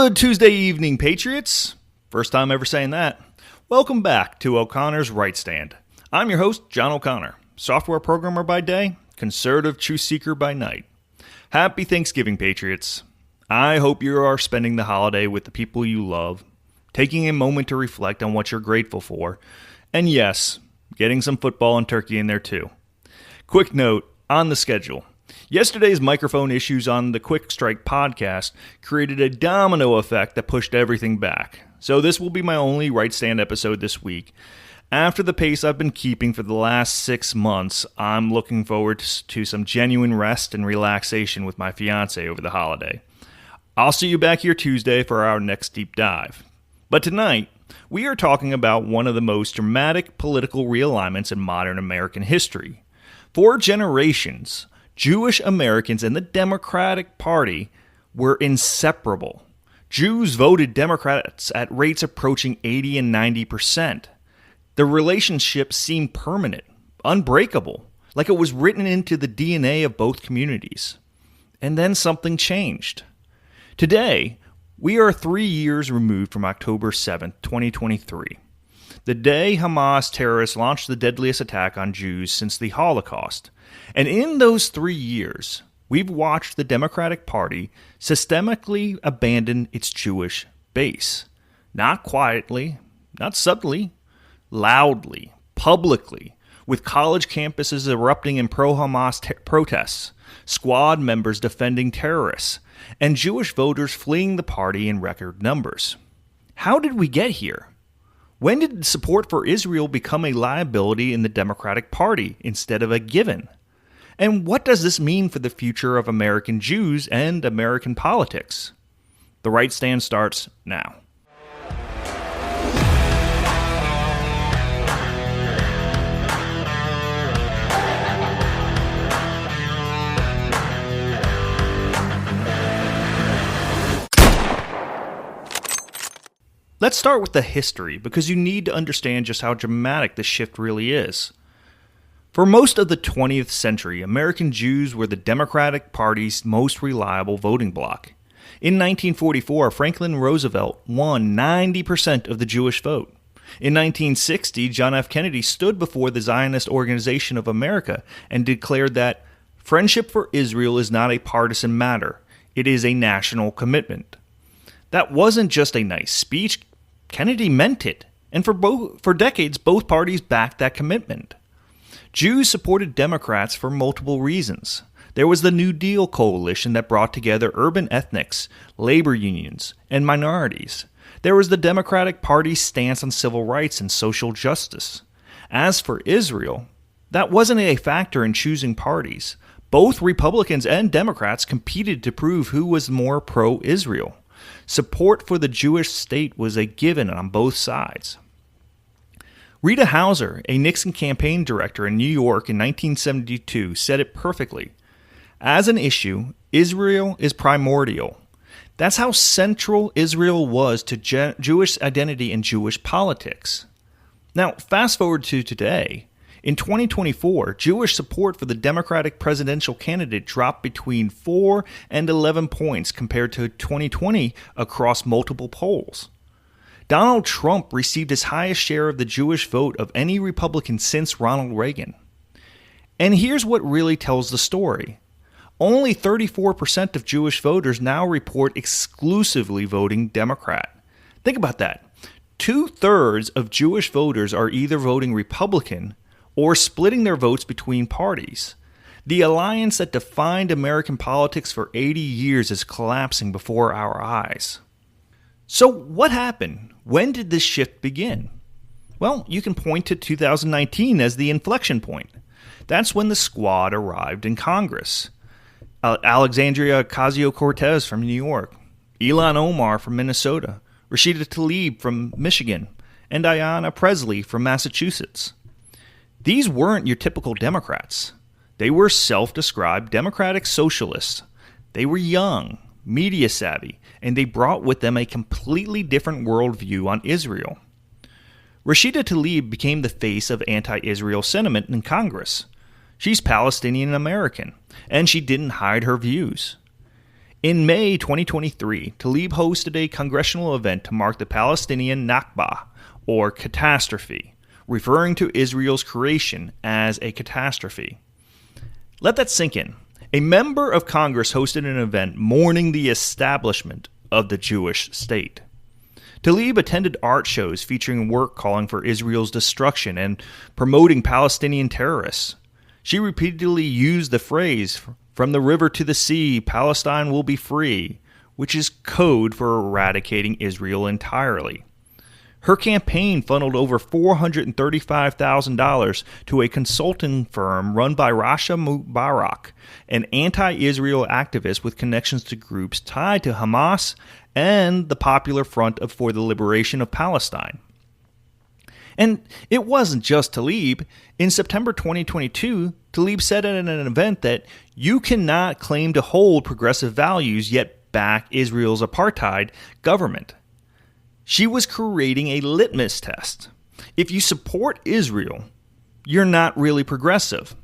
Good Tuesday evening, Patriots. First time ever saying that. Welcome back to O'Connor's Right Stand. I'm your host, John O'Connor, software programmer by day, conservative truth seeker by night. Happy Thanksgiving, Patriots. I hope you are spending the holiday with the people you love, taking a moment to reflect on what you're grateful for, and yes, getting some football and turkey in there too. Quick note on the schedule. Yesterday's microphone issues on the Quick Strike podcast created a domino effect that pushed everything back. So this will be my only Right Stand episode this week. After the pace I've been keeping for the last 6 months, I'm looking forward to some genuine rest and relaxation with my fiance over the holiday. I'll see you back here Tuesday for our next deep dive. But tonight, we are talking about one of the most dramatic political realignments in modern American history. For generations, Jewish Americans and the Democratic Party were inseparable. Jews voted Democrats at rates approaching 80 and 90%. The relationship seemed permanent, unbreakable, like it was written into the DNA of both communities. And then something changed. Today, we are 3 years removed from October 7th, 2023. The day Hamas terrorists launched the deadliest attack on Jews since the Holocaust. And in those 3 years, we've watched the Democratic Party systemically abandon its Jewish base. Not quietly, not subtly, loudly, publicly, with college campuses erupting in pro-Hamas protests, squad members defending terrorists, and Jewish voters fleeing the party in record numbers. How did we get here? When did support for Israel become a liability in the Democratic Party instead of a given? And what does this mean for the future of American Jews and American politics? The Right Stand starts now. Let's start with the history, because you need to understand just how dramatic this shift really is. For most of the 20th century, American Jews were the Democratic Party's most reliable voting bloc. In 1944, Franklin Roosevelt won 90% of the Jewish vote. In 1960, John F. Kennedy stood before the Zionist Organization of America and declared that friendship for Israel is not a partisan matter, it is a national commitment. That wasn't just a nice speech. Kennedy meant it, and for decades, both parties backed that commitment. Jews supported Democrats for multiple reasons. There was the New Deal coalition that brought together urban ethnics, labor unions, and minorities. There was the Democratic Party's stance on civil rights and social justice. As for Israel, that wasn't a factor in choosing parties. Both Republicans and Democrats competed to prove who was more pro-Israel. Support for the Jewish state was a given on both sides. Rita Hauser, a Nixon campaign director in New York in 1972, said it perfectly. As an issue, Israel is primordial. That's how central Israel was to Jewish identity and Jewish politics. Now, fast forward to today. In 2024, Jewish support for the Democratic presidential candidate dropped between 4 and 11 points compared to 2020 across multiple polls. Donald Trump received his highest share of the Jewish vote of any Republican since Ronald Reagan. And here's what really tells the story. Only 34% of Jewish voters now report exclusively voting Democrat. Think about that. 2/3 of Jewish voters are either voting Republican or splitting their votes between parties. The alliance that defined American politics for 80 years is collapsing before our eyes. So what happened? When did this shift begin? Well, you can point to 2019 as the inflection point. That's when the squad arrived in Congress. Alexandria Ocasio-Cortez from New York, Ilhan Omar from Minnesota, Rashida Tlaib from Michigan, and Ayanna Pressley from Massachusetts. These weren't your typical Democrats. They were self-described democratic socialists. They were young, media savvy, and they brought with them a completely different worldview on Israel. Rashida Tlaib became the face of anti-Israel sentiment in Congress. She's Palestinian American, and she didn't hide her views. In May 2023, Tlaib hosted a congressional event to mark the Palestinian Nakba, or catastrophe, referring to Israel's creation as a catastrophe. Let that sink in. A member of Congress hosted an event mourning the establishment of the Jewish state. Tlaib attended art shows featuring work calling for Israel's destruction and promoting Palestinian terrorists. She repeatedly used the phrase, "From the river to the sea, Palestine will be free," which is code for eradicating Israel entirely. Her campaign funneled over $435,000 to a consulting firm run by Rasha Mubarak, an anti-Israel activist with connections to groups tied to Hamas and the Popular Front for the Liberation of Palestine. And it wasn't just Tlaib. In September 2022, Tlaib said at an event that you cannot claim to hold progressive values yet back Israel's apartheid government. She was creating a litmus test. If you support Israel, you're not really progressive.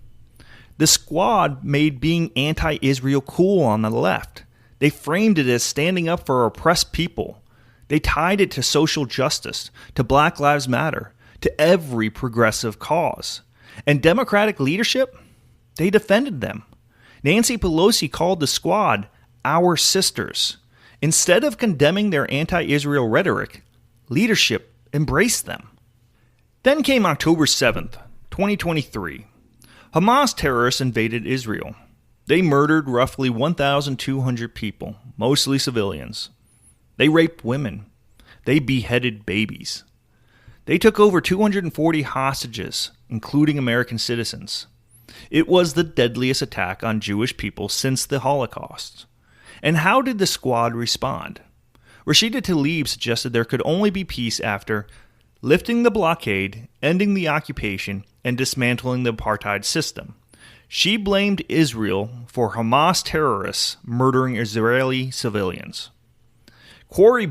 The squad made being anti-Israel cool on the left. They framed it as standing up for oppressed people. They tied it to social justice, to Black Lives Matter, to every progressive cause. And Democratic leadership, they defended them. Nancy Pelosi called the squad our sisters. Instead of condemning their anti-Israel rhetoric, leadership embraced them. Then came October 7th, 2023. Hamas terrorists invaded Israel. They murdered roughly 1,200 people, mostly civilians. They raped women. They beheaded babies. They took over 240 hostages, including American citizens. It was the deadliest attack on Jewish people since the Holocaust. And how did the squad respond? Rashida Tlaib suggested there could only be peace after lifting the blockade, ending the occupation, and dismantling the apartheid system. She blamed Israel for Hamas terrorists murdering Israeli civilians. Cori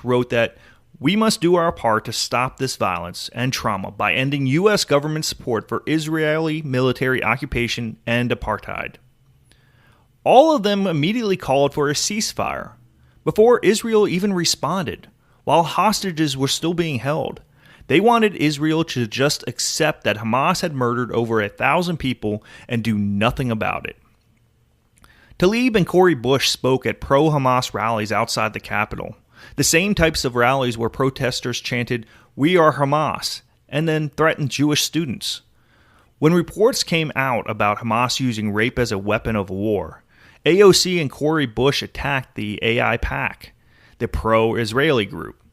wrote that we must do our part to stop this violence and trauma by ending U.S. government support for Israeli military occupation and apartheid. All of them immediately called for a ceasefire, before Israel even responded, while hostages were still being held. They wanted Israel to just accept that Hamas had murdered over 1,000 people and do nothing about it. Tlaib and Cori spoke at pro-Hamas rallies outside the Capitol, the same types of rallies where protesters chanted, "We are Hamas," and then threatened Jewish students. When reports came out about Hamas using rape as a weapon of war, AOC and Cori attacked the AIPAC, the pro-Israeli group.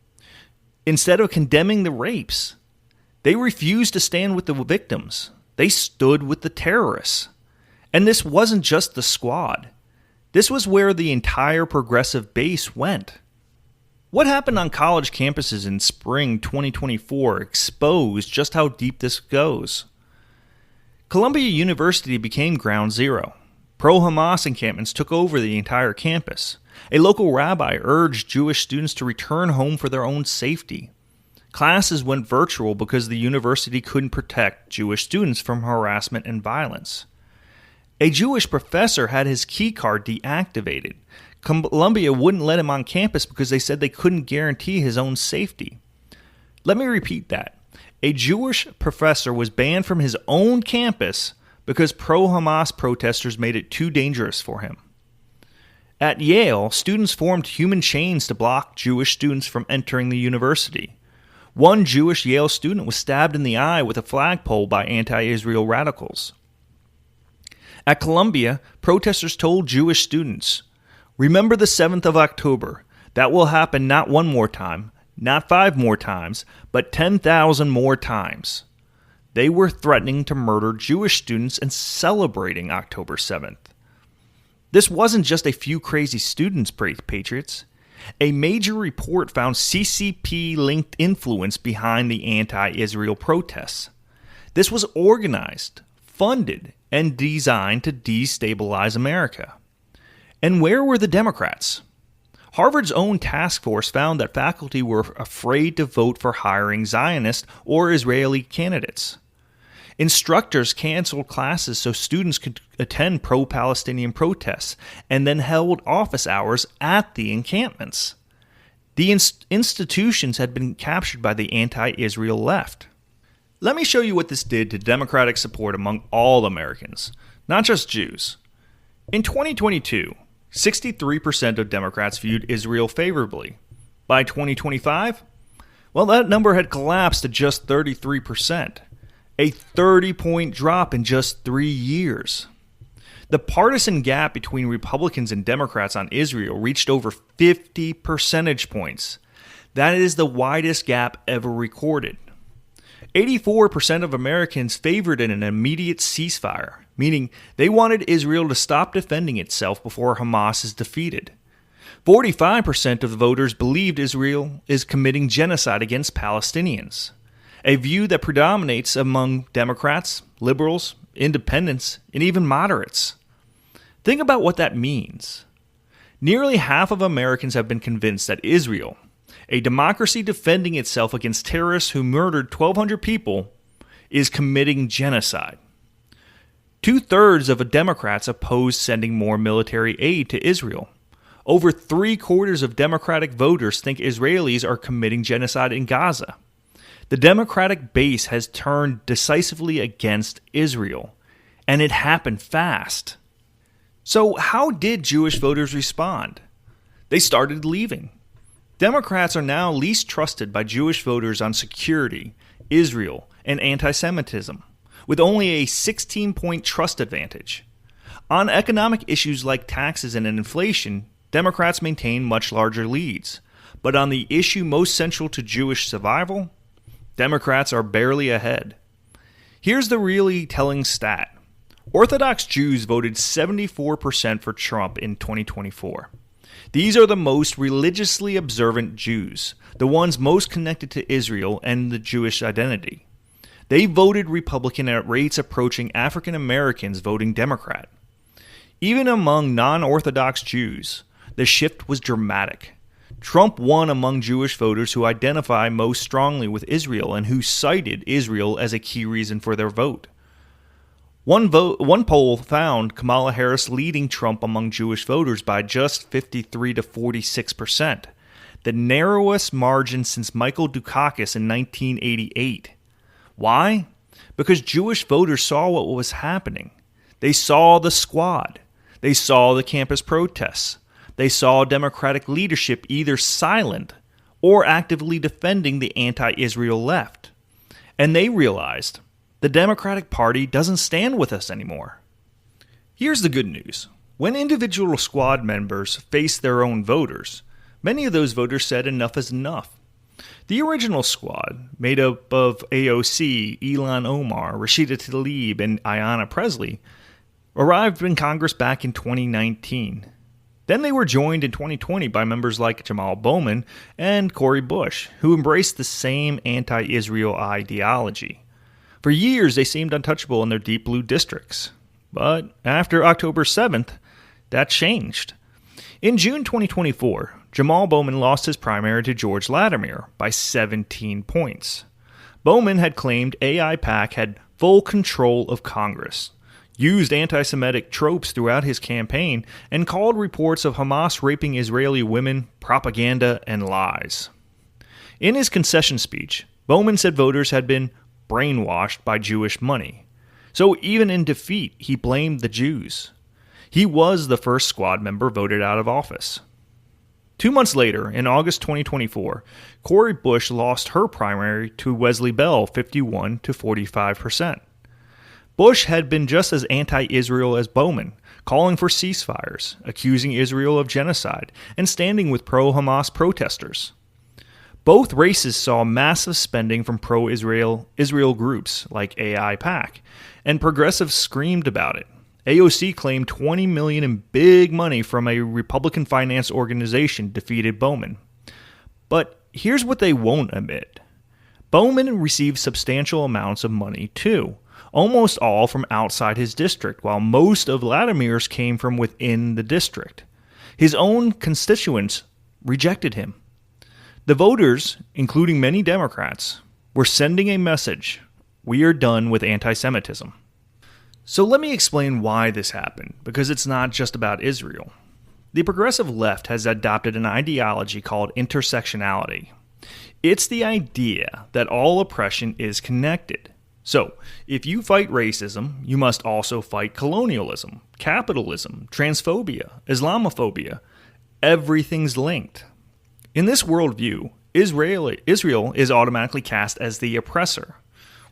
Instead of condemning the rapes, they refused to stand with the victims. They stood with the terrorists. And this wasn't just the squad. This was where the entire progressive base went. What happened on college campuses in spring 2024 exposed just how deep this goes. Columbia University became ground zero. Pro-Hamas encampments took over the entire campus. A local rabbi urged Jewish students to return home for their own safety. Classes went virtual because the university couldn't protect Jewish students from harassment and violence. A Jewish professor had his key card deactivated. Columbia wouldn't let him on campus because they said they couldn't guarantee his own safety. Let me repeat that. A Jewish professor was banned from his own campus because pro-Hamas protesters made it too dangerous for him. At Yale, students formed human chains to block Jewish students from entering the university. One Jewish Yale student was stabbed in the eye with a flagpole by anti-Israel radicals. At Columbia, protesters told Jewish students, "Remember the 7th of October. That will happen not one more time, not 5 more times, but 10,000 more times." They were threatening to murder Jewish students and celebrating October 7th. This wasn't just a few crazy students, patriots. A major report found CCP-linked influence behind the anti-Israel protests. This was organized, funded, and designed to destabilize America. And where were the Democrats? Harvard's own task force found that faculty were afraid to vote for hiring Zionist or Israeli candidates. Instructors canceled classes so students could attend pro-Palestinian protests and then held office hours at the encampments. The institutions had been captured by the anti-Israel left. Let me show you what this did to Democratic support among all Americans, not just Jews. In 2022, 63% of Democrats viewed Israel favorably. By 2025, well, that number had collapsed to just 33%, a 30-point drop in just 3 years. The partisan gap between Republicans and Democrats on Israel reached over 50 percentage points. That is the widest gap ever recorded. 84% of Americans favored an immediate ceasefire, meaning they wanted Israel to stop defending itself before Hamas is defeated. 45% of the voters believed Israel is committing genocide against Palestinians, a view that predominates among Democrats, liberals, independents, and even moderates. Think about what that means. Nearly half of Americans have been convinced that Israel, a democracy defending itself against terrorists who murdered 1,200 people, is committing genocide. 2/3 of Democrats oppose sending more military aid to Israel. Over 3/4 of Democratic voters think Israelis are committing genocide in Gaza. The Democratic base has turned decisively against Israel, and it happened fast. So how did Jewish voters respond? They started leaving. Democrats are now least trusted by Jewish voters on security, Israel, and antisemitism, with only a 16-point trust advantage. On economic issues like taxes and inflation, Democrats maintain much larger leads. But on the issue most central to Jewish survival, Democrats are barely ahead. Here's the really telling stat. Orthodox Jews voted 74% for Trump in 2024. These are the most religiously observant Jews, the ones most connected to Israel and the Jewish identity. They voted Republican at rates approaching African Americans voting Democrat. Even among non-Orthodox Jews, the shift was dramatic. Trump won among Jewish voters who identify most strongly with Israel and who cited Israel as a key reason for their vote. One poll found Kamala Harris leading Trump among Jewish voters by just 53 to 46%, the narrowest margin since Michael Dukakis in 1988. Why? Because Jewish voters saw what was happening. They saw the squad. They saw the campus protests. They saw Democratic leadership either silent or actively defending the anti-Israel left. And they realized the Democratic Party doesn't stand with us anymore. Here's the good news. When individual squad members faced their own voters, many of those voters said enough is enough. The original squad, made up of AOC, Ilhan Omar, Rashida Tlaib, and Ayanna Pressley, arrived in Congress back in 2019. Then they were joined in 2020 by members like Jamal Bowman and Cori Bush, who embraced the same anti-Israel ideology. For years, they seemed untouchable in their deep blue districts. But after October 7th, that changed. In June 2024, Jamal Bowman lost his primary to George Latimer by 17 points. Bowman had claimed AIPAC had full control of Congress, used anti-Semitic tropes throughout his campaign, and called reports of Hamas raping Israeli women propaganda and lies. In his concession speech, Bowman said voters had been brainwashed by Jewish money. So even in defeat, he blamed the Jews. He was the first squad member voted out of office. 2 months later, in August 2024, Cori Bush lost her primary to Wesley Bell, 51 to 45%. Bush had been just as anti-Israel as Bowman, calling for ceasefires, accusing Israel of genocide, and standing with pro-Hamas protesters. Both races saw massive spending from pro-Israel groups like AIPAC, and progressives screamed about it. AOC claimed $20 million in big money from a Republican-financed organization defeated Bowman. But here's what they won't admit. Bowman received substantial amounts of money too, almost all from outside his district, while most of Latimer's came from within the district. His own constituents rejected him. The voters, including many Democrats, were sending a message We are done with anti-Semitism. So let me explain why this happened, because it's not just about Israel. The progressive left has adopted an ideology called intersectionality. It's the idea that all oppression is connected. So, if you fight racism, you must also fight colonialism, capitalism, transphobia, Islamophobia. Everything's linked. In this worldview, Israel is automatically cast as the oppressor.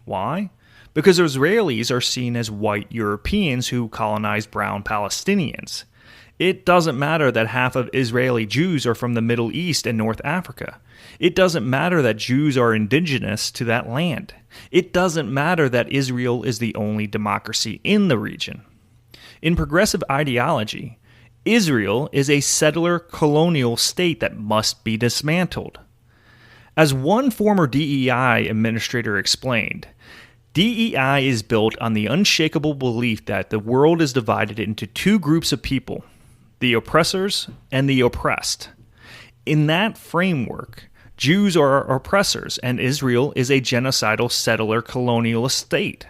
Why? Because Israelis are seen as white Europeans who colonized brown Palestinians. It doesn't matter that half of Israeli Jews are from the Middle East and North Africa. It doesn't matter that Jews are indigenous to that land. It doesn't matter that Israel is the only democracy in the region. In progressive ideology, Israel is a settler colonial state that must be dismantled. As one former DEI administrator explained, DEI is built on the unshakable belief that the world is divided into two groups of people, the oppressors and the oppressed. In that framework, Jews are oppressors and Israel is a genocidal settler colonialist state.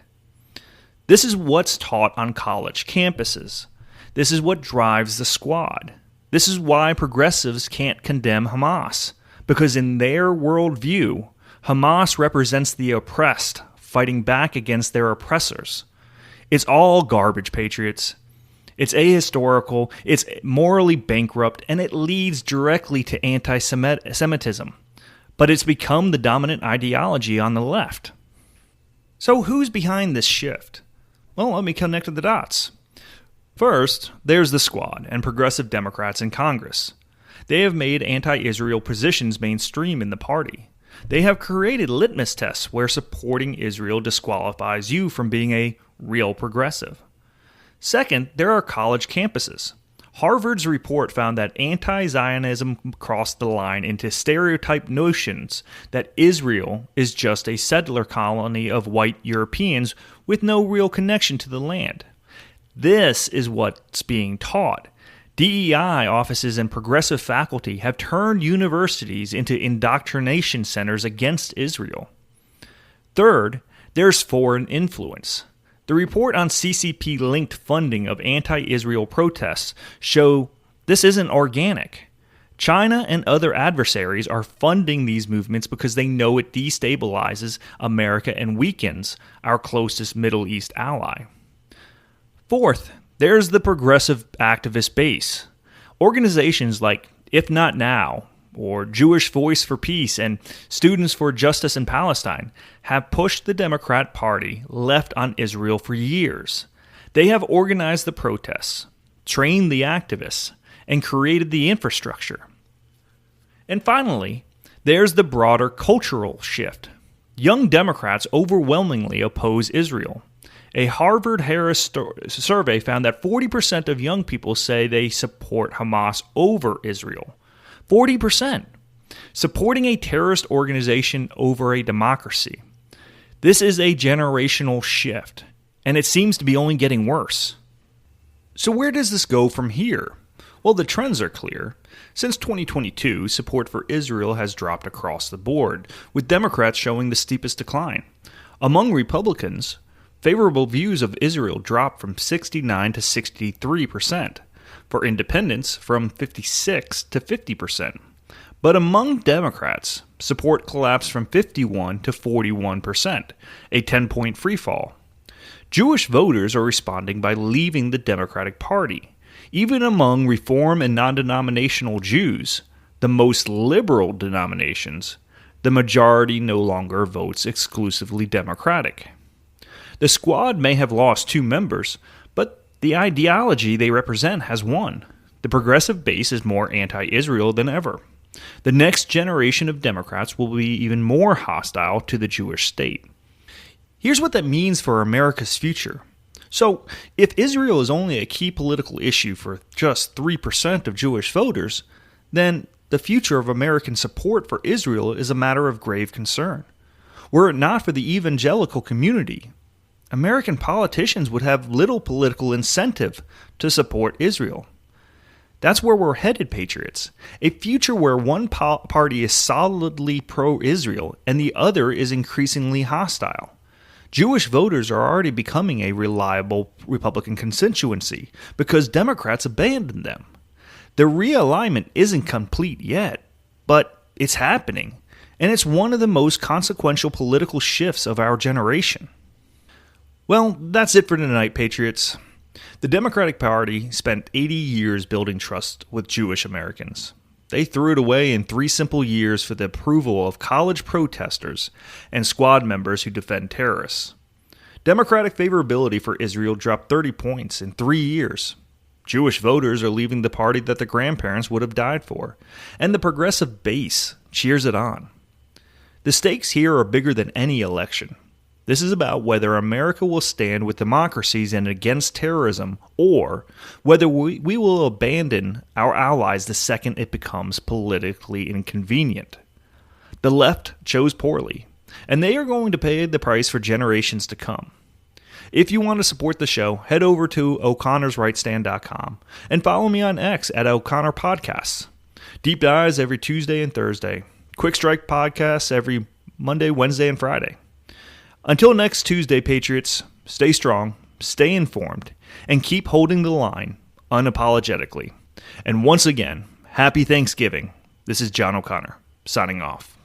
This is what's taught on college campuses. This is what drives the squad. This is why progressives can't condemn Hamas, because in their worldview, Hamas represents the oppressed fighting back against their oppressors. It's all garbage, patriots. It's ahistorical, it's morally bankrupt, and it leads directly to anti-Semitism. But it's become the dominant ideology on the left. So who's behind this shift? Well, let me connect the dots. First, there's the squad and progressive Democrats in Congress. They have made anti-Israel positions mainstream in the party. They have created litmus tests where supporting Israel disqualifies you from being a real progressive. Second, there are college campuses. Harvard's report found that anti-Zionism crossed the line into stereotype notions that Israel is just a settler colony of white Europeans with no real connection to the land. This is what's being taught. DEI offices and progressive faculty have turned universities into indoctrination centers against Israel. Third, there's foreign influence. The report on CCP-linked funding of anti-Israel protests show this isn't organic. China and other adversaries are funding these movements because they know it destabilizes America and weakens our closest Middle East ally. Fourth, there's the progressive activist base. Organizations like If Not Now, or Jewish Voice for Peace and Students for Justice in Palestine have pushed the Democrat Party left on Israel for years. They have organized the protests, trained the activists, and created the infrastructure. And finally, there's the broader cultural shift. Young Democrats overwhelmingly oppose Israel. A Harvard-Harris survey found that 40% of young people say they support Hamas over Israel. 40%. Supporting a terrorist organization over a democracy. This is a generational shift, and it seems to be only getting worse. So where does this go from here? Well, the trends are clear. Since 2022, support for Israel has dropped across the board, with Democrats showing the steepest decline. Among Republicans, favorable views of Israel dropped from 69 to 63%. For independents, from 56 to 50%. But among Democrats, support collapsed from 51 to 41%, a 10-point freefall. Jewish voters are responding by leaving the Democratic Party. Even among Reform and non-denominational Jews, the most liberal denominations, the majority no longer votes exclusively Democratic. The squad may have lost 2 members, but the ideology they represent has won. The progressive base is more anti-Israel than ever. The next generation of Democrats will be even more hostile to the Jewish state. Here's what that means for America's future. So, if Israel is only a key political issue for just 3% of Jewish voters, then the future of American support for Israel is a matter of grave concern. Were it not for the evangelical community, American politicians would have little political incentive to support Israel. That's where we're headed, patriots. A future where one party is solidly pro-Israel and the other is increasingly hostile. Jewish voters are already becoming a reliable Republican constituency because Democrats abandoned them. The realignment isn't complete yet, but it's happening, and it's one of the most consequential political shifts of our generation. Well, that's it for tonight, Patriots. The Democratic Party spent 80 years building trust with Jewish Americans. They threw it away in 3 simple years for the approval of college protesters and squad members who defend terrorists. Democratic favorability for Israel dropped 30 points in 3 years. Jewish voters are leaving the party that their grandparents would have died for, and the progressive base cheers it on. The stakes here are bigger than any election. This is about whether America will stand with democracies and against terrorism, or whether we will abandon our allies the second it becomes politically inconvenient. The left chose poorly, and they are going to pay the price for generations to come. If you want to support the show, head over to o'connorsrightstand.com and follow me on X at O'Connor Podcasts. Deep dives every Tuesday and Thursday. Quick Strike podcasts every Monday, Wednesday, and Friday. Until next Tuesday, Patriots, stay strong, stay informed, and keep holding the line unapologetically. And once again, happy Thanksgiving. This is John O'Connor, signing off.